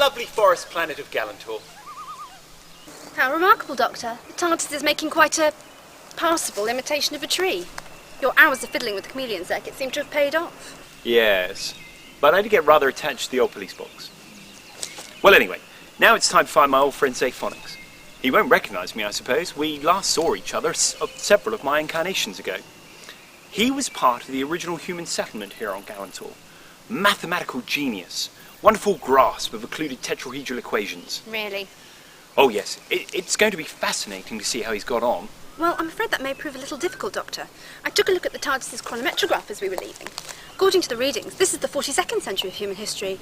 lovely forest planet of Galentor. How remarkable, Doctor. The TARDIS is making quite a passable imitation of a tree. Your hours of fiddling with the chameleon circuit seem to have paid off. Yes, but I did get rather attached to the old police box. Well, anyway, now it's time to find my old friend Xafonix. He won't recognise me, I suppose. We last saw each other several of my incarnations ago. He was part of the original human settlement here on Galentor. Mathematical genius. Wonderful grasp of occluded tetrahedral equations. Really? Oh yes, it's going to be fascinating to see how he's got on. Well, I'm afraid that may prove a little difficult, Doctor. I took a look at the TARDIS's chronometrograph as we were leaving. According to the readings, this is the 42nd century of human history,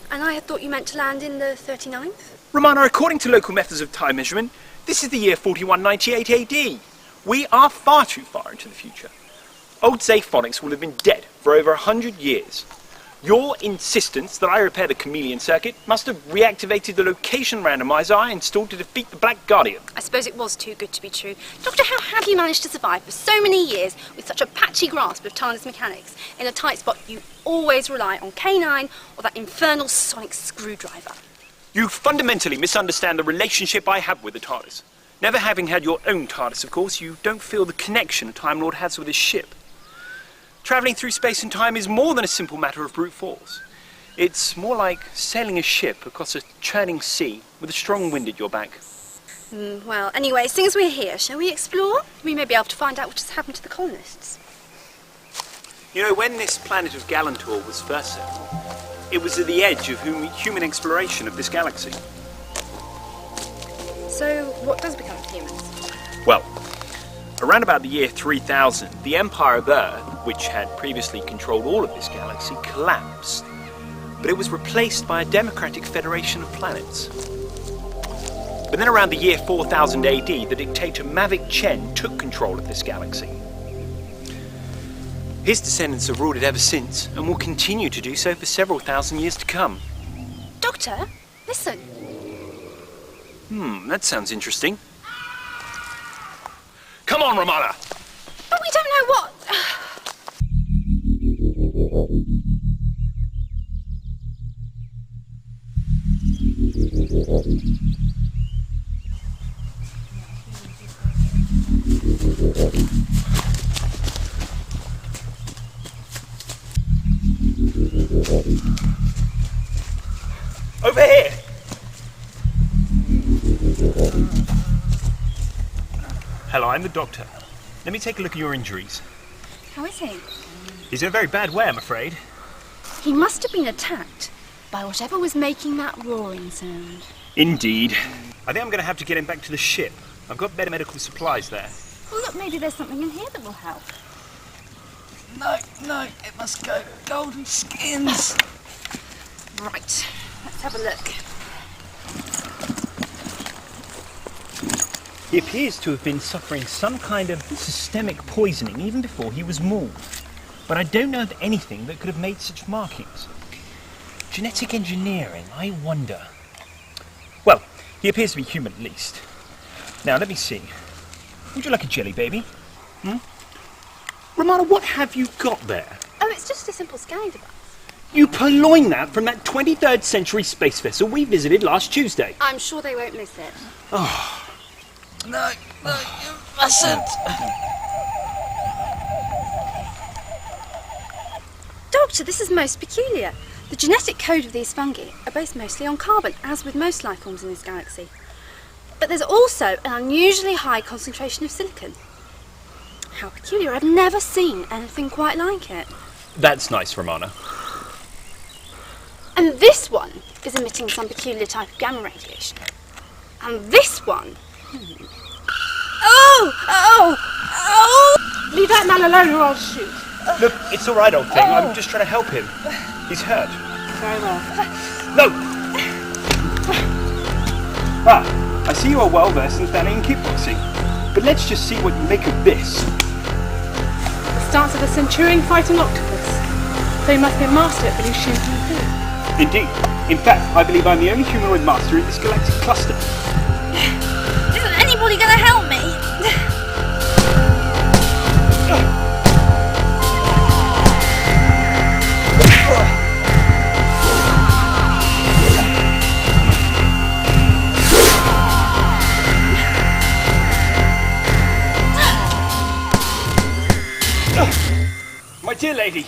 and I had thought you meant to land in the 39th? Romana, according to local methods of time measurement, this is the year 4198 AD. We are far too far into the future. Old Xafonix will have been dead for over 100 years. Your insistence that I repair the chameleon circuit must have reactivated the location randomizer I installed to defeat the Black Guardian. I suppose it was too good to be true. Doctor, how have you managed to survive for so many years with such a patchy grasp of TARDIS mechanics? In a tight spot, you always rely on K9 or that infernal sonic screwdriver. You fundamentally misunderstand the relationship I have with the TARDIS. Never having had your own TARDIS, of course, you don't feel the connection a Time Lord has with his ship. Travelling through space and time is more than a simple matter of brute force. It's more like sailing a ship across a churning sea with a strong wind at your back. Well, anyway, seeing as we're here, shall we explore? We may be able to find out what has happened to the colonists. You know, when this planet of Galentor was first settled, it was at the edge of human exploration of this galaxy. So, what does become of humans? Well, around about the year 3000, the Empire of Earth, which had previously controlled all of this galaxy, collapsed. But it was replaced by a democratic federation of planets. But then around the year 4000 AD, the dictator Mavic Chen took control of this galaxy. His descendants have ruled it ever since, and will continue to do so for several thousand years to come. Doctor, listen. That sounds interesting. Come on, Romana! But we don't know what... Over here! Hello, I'm the doctor. Let me take a look at your injuries. How is he? He's in a very bad way, I'm afraid. He must have been attacked by whatever was making that roaring sound. Indeed. I think I'm going to have to get him back to the ship. I've got better medical supplies there. Well, look, maybe there's something in here that will help. No, it must go. Golden skins. Right, let's have a look. He appears to have been suffering some kind of systemic poisoning even before he was mauled. But I don't know of anything that could have made such markings. Genetic engineering, I wonder. Well, he appears to be human at least. Now, let me see. Would you like a jelly, baby? Romana, what have you got there? Oh, it's just a simple scanning device. You purloined that from that 23rd century space vessel we visited last Tuesday. I'm sure they won't miss it. Oh. No, you mustn't. Doctor, this is most peculiar. The genetic code of these fungi are based mostly on carbon, as with most life forms in this galaxy. But there's also an unusually high concentration of silicon. How peculiar. I've never seen anything quite like it. That's nice, Romana. And this one is emitting some peculiar type of gamma radiation. And this one... Oh! Leave that man alone or I'll shoot. Look, it's all right, old thing. I'm just trying to help him. He's hurt. Very well. No! I see you are well versed in standing and kickboxing. But let's just see what you make of this. The stance of a centurion fighting octopus. So you must be a master at really shooting through. Indeed. In fact, I believe I'm the only humanoid master in this galactic cluster. Isn't anybody going to help me? My dear lady,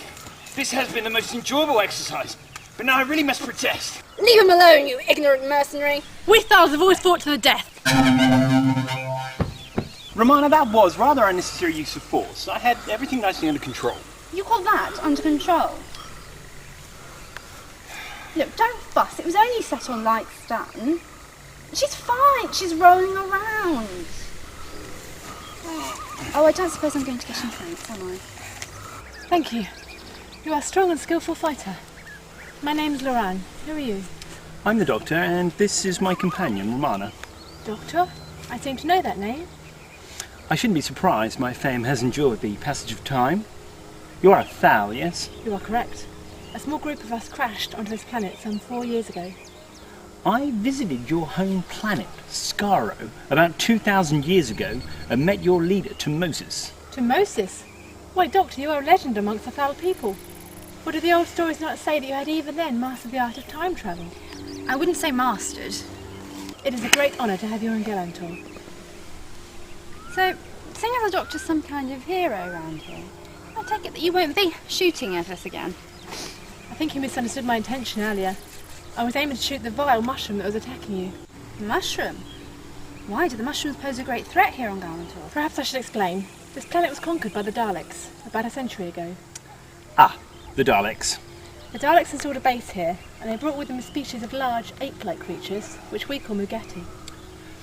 this has been the most enjoyable exercise, but now I really must protest. Leave him alone, you ignorant mercenary. We Thals have always fought to the death. Romana, that was rather unnecessary use of force. I had everything nicely under control. You got that under control? Look, don't fuss. It was only set on light stun. She's fine. She's rolling around. Oh, I don't suppose I'm going to get in thanks, am I? Thank you. You are a strong and skillful fighter. My name's Loran. Who are you? I'm the Doctor, and this is my companion, Romana. Doctor? I seem to know that name. I shouldn't be surprised my fame has endured the passage of time. You are a Thal, yes? You are correct. A small group of us crashed onto this planet some 4 years ago. I visited your home planet, Skaro, about 2,000 years ago and met your leader, Moses. To Moses? Wait, Doctor, you are a legend amongst the Thal people. Or do the old stories not say that you had even then mastered the art of time travel? I wouldn't say mastered. It is a great honour to have you in Galentor. So, seeing as the Doctor's some kind of hero around here, I take it that you won't be shooting at us again. I think you misunderstood my intention earlier. I was aiming to shoot the vile mushroom that was attacking you. Mushroom? Why do the mushrooms pose a great threat here on Galentor? Perhaps I should explain. This planet was conquered by the Daleks about a century ago. Ah, the Daleks. The Daleks installed a base here, and they brought with them a species of large ape-like creatures, which we call Mugatti.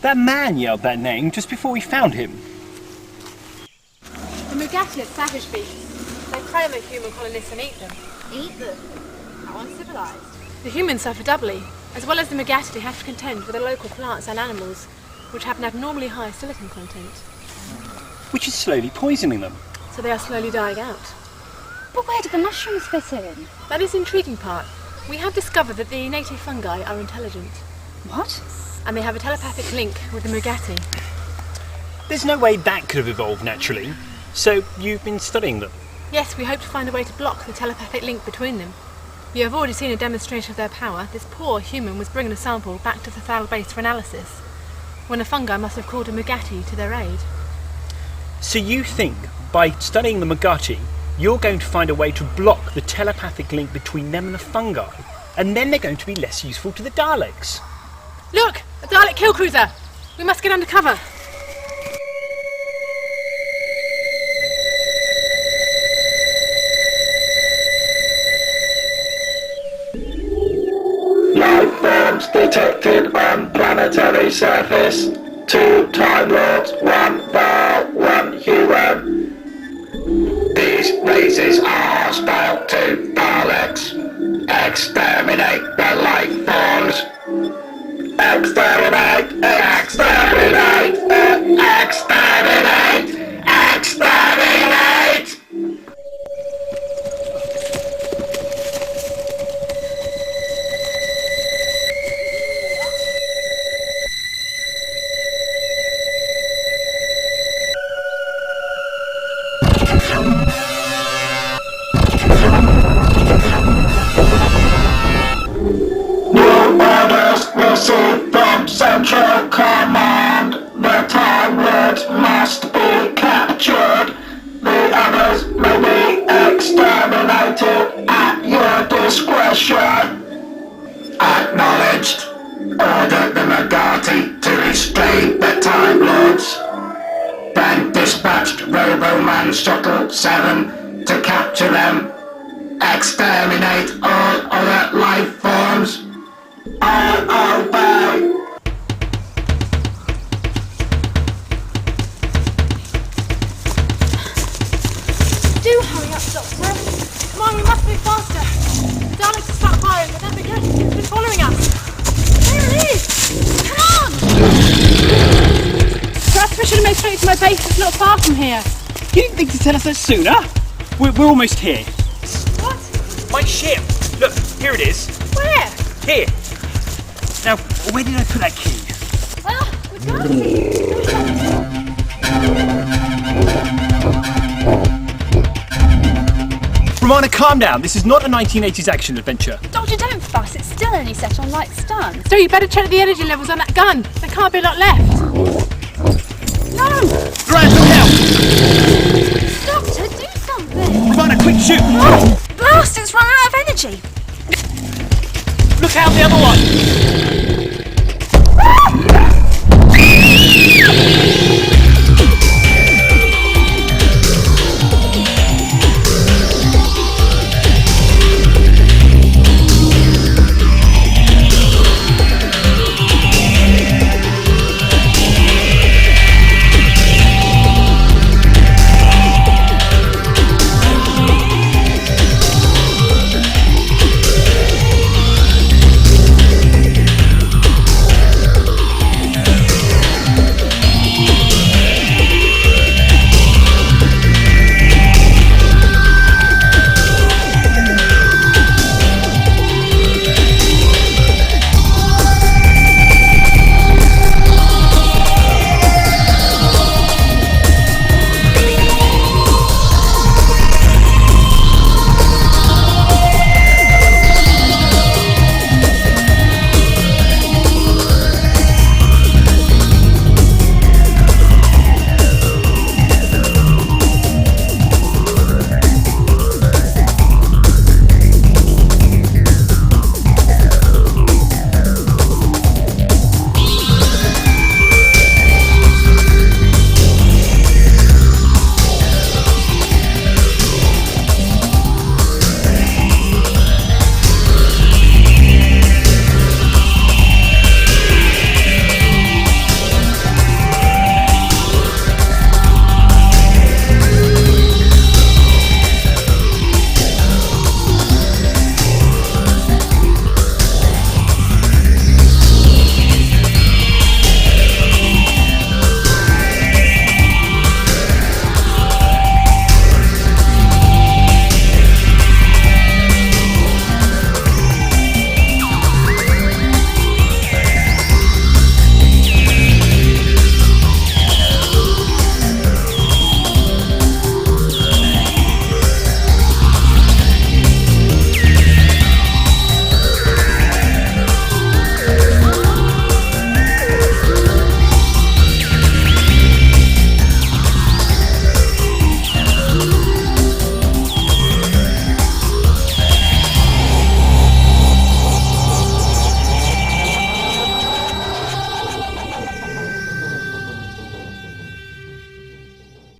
That man yelled that name just before we found him. The Mugatti are savage beasts. They prey on the human colonists and eat them. Eat them? How uncivilized. The humans suffer doubly. As well as the Mugatti have to contend with the local plants and animals, which have an abnormally high silicon content. Which is slowly poisoning them. So they are slowly dying out. But where do the mushrooms fit in? That is the intriguing part. We have discovered that the native fungi are intelligent. What? And they have a telepathic link with the Mugatti. There's no way that could have evolved naturally. So you've been studying them? Yes, we hope to find a way to block the telepathic link between them. You have already seen a demonstration of their power. This poor human was bringing a sample back to the Thal base for analysis, when the fungi must have called a Mugatti to their aid. So you think, by studying the Mugatti, you're going to find a way to block the telepathic link between them and the fungi, and then they're going to be less useful to the Daleks? Look! A Dalek kill cruiser! We must get under cover! Life forms detected on planetary surface. 2 Time Lords, 1 Val, 1 human. These races are hostile to Daleks. Exterminate the life forms. Exterminate! Exterminate! Exterminate! Exterminate! Received from Central Command. The Time Lords must be captured. The others may be exterminated at your discretion. Acknowledged. Order the Mugatti to restrain the Time Lords. Then dispatched Roboman Shuttle 7 to capture them. Exterminate all other life forms. I obey! Do hurry up, Doctor! Come on, we must move faster! The Daleks have stopped firing, but that Mugatti has been following us! There it is! Come on! Perhaps we should have made straight to my base. It's not far from here. You didn't think to tell us that sooner? We're almost here. What? My ship! Look, here it is. Where? Here. Now, where did I put that key? Ah, Mugatti! Romana, calm down. This is not a 1980s action adventure. Doctor, don't fuss. It's still only set on light stun. So you better check the energy levels on that gun. There can't be a lot left. No! Grant, look out! Doctor, do